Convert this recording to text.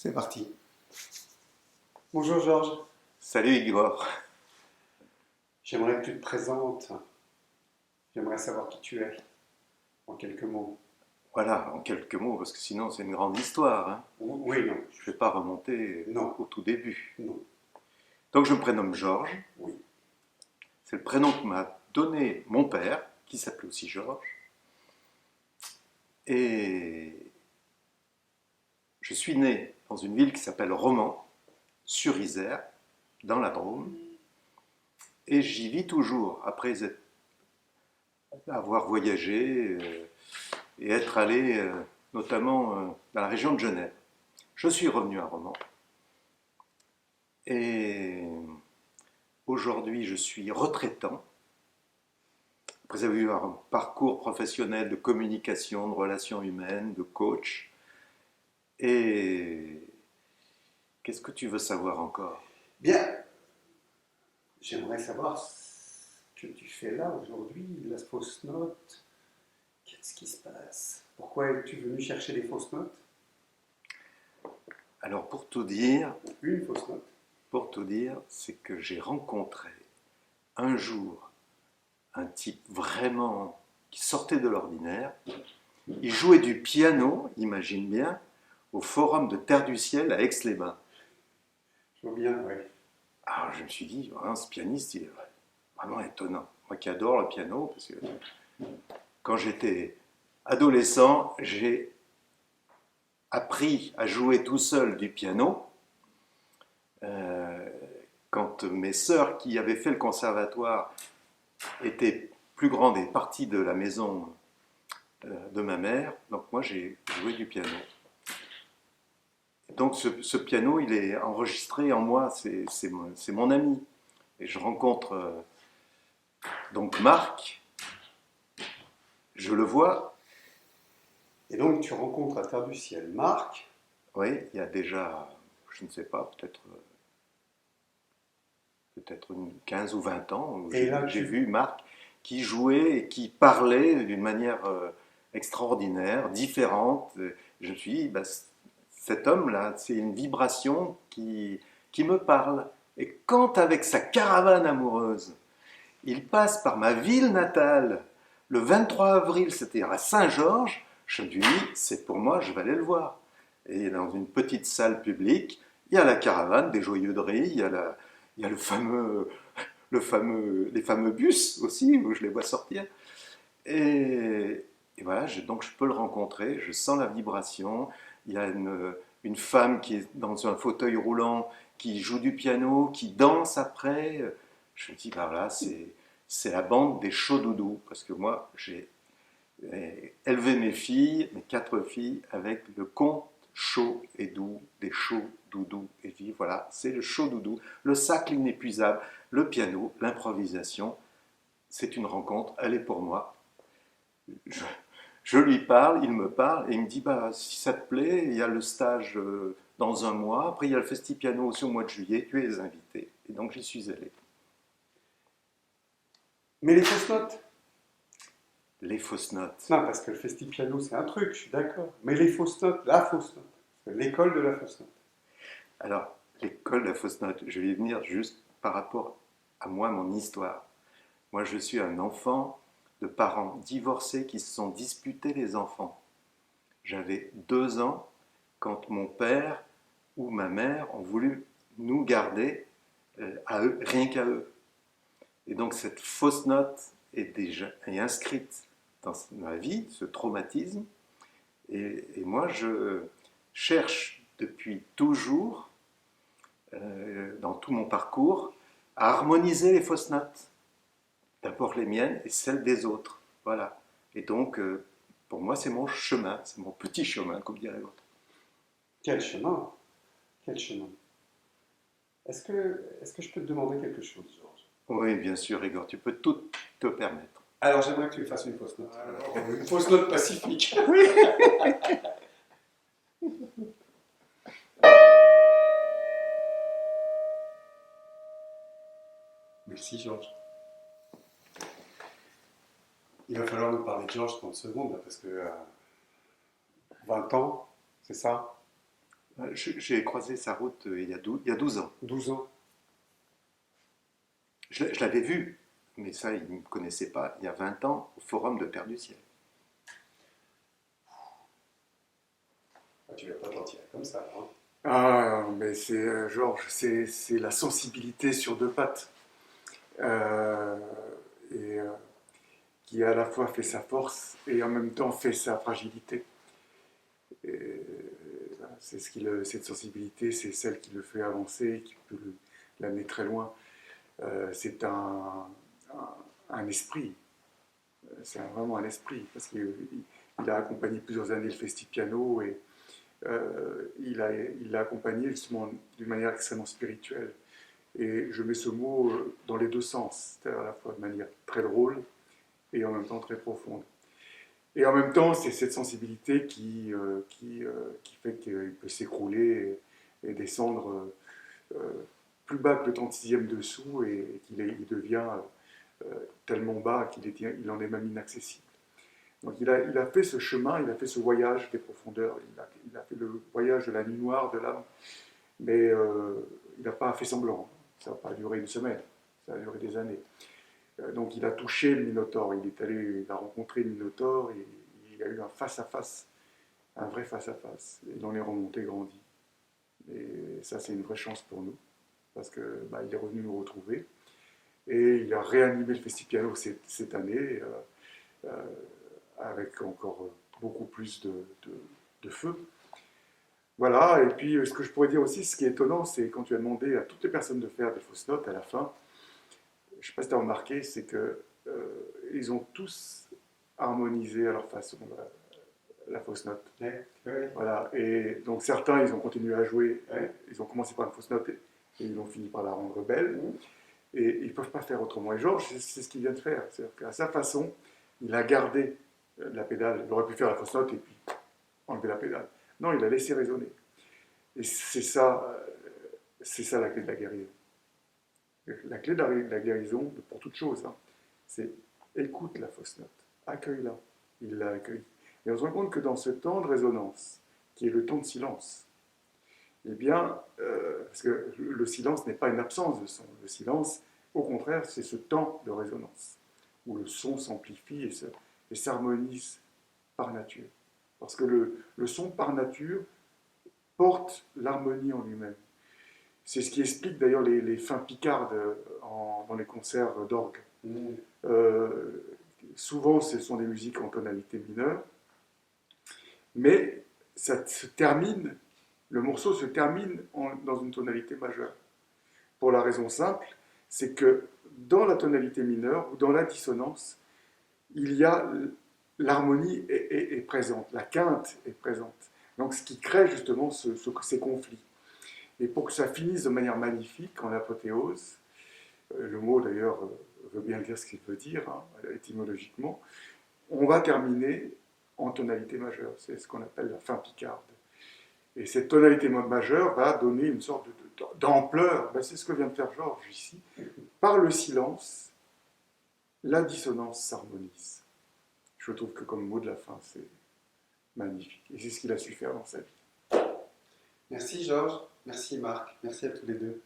C'est parti. Bonjour Georges, Salut Igor. j'aimerais que tu te présentes. J'aimerais savoir qui tu es, en quelques mots. Voilà, en quelques mots, parce que sinon c'est une grande histoire, hein. Oui, non. Je ne vais pas remonter Non, au tout début. non, Donc je me prénomme Georges. oui. C'est le prénom que m'a donné mon père, qui s'appelait aussi Georges. Et je suis né dans une ville qui s'appelle Romans, sur Isère, dans la Drôme. Et j'y vis toujours, après avoir voyagé et être allé notamment dans la région de Genève. Je suis revenu à Romans. Et aujourd'hui, je suis retraitant, après avoir eu un parcours professionnel de communication, de relations humaines, de coach. Et qu'est-ce que tu veux savoir encore? Bien, j'aimerais savoir ce que tu fais là aujourd'hui, la fausse note. Qu'est-ce qui se passe? Pourquoi es-tu venu chercher des fausses notes? Alors Une fausse note. pour tout dire, c'est que j'ai rencontré un jour un type vraiment qui sortait de l'ordinaire. Il jouait du piano, imagine bien, au Forum de Terre du Ciel à Aix-les-Bains. Je vois bien, oui. Alors je me suis dit, ah, ce pianiste, il est vraiment étonnant. Moi qui adore le piano, parce que quand j'étais adolescent, j'ai appris à jouer tout seul du piano. Euh, Quand mes sœurs qui avaient fait le conservatoire étaient plus grandes et parties de la maison de ma mère, donc moi j'ai joué du piano. Donc ce piano, il est enregistré en moi, c'est mon ami. Et je rencontre donc Marc, je le vois, Et donc tu rencontres à Terre du Ciel Marc. oui, il y a déjà, je ne sais pas, peut-être une 15 ou 20 ans, où Et là j'ai tu... vu Marc qui jouait et qui parlait d'une manière extraordinaire, différente. Je me suis dit, bah, cet homme-là, c'est une vibration qui me parle. Et quand avec sa caravane amoureuse, il passe par ma ville natale, le 23 avril, c'était à Saint-Georges, je me dis, c'est pour moi, je vais aller le voir. Et dans une petite salle publique, il y a la caravane des Joyeux de Riz, il y a les fameux bus aussi, où je les vois sortir. Et voilà, donc je peux le rencontrer, je sens la vibration. Il y a une femme qui est dans un fauteuil roulant, qui joue du piano, qui danse après. Je me dis, bah là, c'est la bande des chauds doudous, parce que moi, j'ai élevé mes filles, mes 4 filles, avec le conte chaud et doux, des chauds doudous et vives. Voilà, c'est le chaud doudou, le sac inépuisable, le piano, l'improvisation. C'est une rencontre, elle est pour moi. Je, je lui parle, il me parle, et il me dit, bah, si ça te plaît, il y a le stage dans un mois, après il y a le Festi Piano aussi au mois de juillet, tu es les invités. Et donc j'y suis allé. Mais les fausses notes? Les fausses notes. Non, parce que le festi-piano, c'est un truc, je suis d'accord. Mais les fausses notes, la fausse note, l'école de la fausse note. Alors, l'école de la fausse note, je vais y venir juste par rapport à moi, mon histoire. Moi, je suis un enfant de parents divorcés qui se sont disputés les enfants. J'avais 2 ans quand mon père ou ma mère ont voulu nous garder à eux, rien qu'à eux. Et donc cette fausse note est inscrite dans ma vie, ce traumatisme. Et moi, je cherche depuis toujours, dans tout mon parcours, à harmoniser les fausses notes. D'abord les miennes et celles des autres. Voilà. Et donc, pour moi, c'est mon chemin, c'est mon petit chemin, comme dirait l'autre. Quel chemin? Quel chemin? Est-ce que je peux te demander quelque chose, Georges? Oui, bien sûr, Igor, tu peux tout te permettre. Alors, j'aimerais que tu me fasses une fausse note. Alors, une fausse note pacifique. Merci, Georges. Il va falloir nous parler de Georges 30 secondes, là, parce que 20 ans, c'est ça? J'ai croisé sa route il y a 12 ans. 12 ans. Je l'avais vu, mais ça, il ne me connaissait pas, il y a 20 ans, au Forum de Terre du Ciel. Ah, tu vas pas t'en tirer comme ça, hein. Ah, mais c'est Georges, c'est la sensibilité sur deux pattes. Euh, et qui à la fois fait sa force et en même temps fait sa fragilité. Et, voilà, cette sensibilité, c'est celle qui le fait avancer, qui peut l'amener très loin. C'est un esprit, c'est vraiment un esprit, parce qu'il a accompagné plusieurs années le Festi Piano et il l'a accompagné justement d'une manière extrêmement spirituelle. Et je mets ce mot dans les deux sens, c'est-à-dire à la fois de manière très drôle et en même temps très profonde. Et en même temps, c'est cette sensibilité qui fait qu'il peut s'écrouler et descendre plus bas que le 36e dessous et il devient tellement bas il en est même inaccessible. Donc il a fait ce chemin, il a fait ce voyage des profondeurs, il a fait le voyage de la nuit noire de l'âme, mais il n'a pas fait semblant. Ça n'a pas duré une semaine, ça a duré des années. Donc il a touché le Minotaure, il a rencontré le Minotaure et il a eu un face-à-face, un vrai face-à-face. Et il en est remonté grandi. Et ça, c'est une vraie chance pour nous, parce que il est revenu nous retrouver. Et il a réanimé le Festi-Piano cette année, euh, avec encore beaucoup plus de feu. Voilà, et puis ce que je pourrais dire aussi, ce qui est étonnant, c'est quand tu as demandé à toutes les personnes de faire des fausses notes à la fin, je ne sais pas si tu as remarqué, c'est qu'ils ont tous harmonisé à leur façon la fausse note. Ouais, ouais. Voilà, et donc certains, ils ont continué à jouer, Ouais. ils ont commencé par une fausse note et ils ont fini par la rendre belle, Mmh. et ils ne peuvent pas faire autrement. Et Georges, c'est ce qu'il vient de faire, c'est-à-dire qu'à sa façon, il a gardé la pédale, il aurait pu faire la fausse note et puis enlever la pédale. Non, il a laissé résonner. Et c'est ça la clé de la guérison. La clé de la guérison, pour toute chose, hein, c'est écoute la fausse note, accueille-la. Il l'a accueillie. Et on se rend compte que dans ce temps de résonance, qui est le temps de silence, eh bien, parce que le silence n'est pas une absence de son, le silence, au contraire, c'est ce temps de résonance, où le son s'amplifie et s'harmonise par nature. Parce que le son par nature porte l'harmonie en lui-même. C'est ce qui explique d'ailleurs les fins picardes dans les concerts d'orgue. Mmh. Souvent, ce sont des musiques en tonalité mineure, mais ça se termine, le morceau se termine dans une tonalité majeure. Pour la raison simple, c'est que dans la tonalité mineure ou dans la dissonance, il y a l'harmonie est présente, la quinte est présente. Donc, ce qui crée justement ces conflits. Et pour que ça finisse de manière magnifique, en apothéose, le mot d'ailleurs veut bien dire ce qu'il veut dire, hein, étymologiquement, on va terminer en tonalité majeure. C'est ce qu'on appelle la fin picarde. Et cette tonalité majeure va donner une sorte d'ampleur. Ben, c'est ce que vient de faire Georges ici. Par le silence, la dissonance s'harmonise. Je trouve que comme mot de la fin, c'est magnifique. Et c'est ce qu'il a su faire dans sa vie. Merci Georges, merci Marc, merci à tous les deux.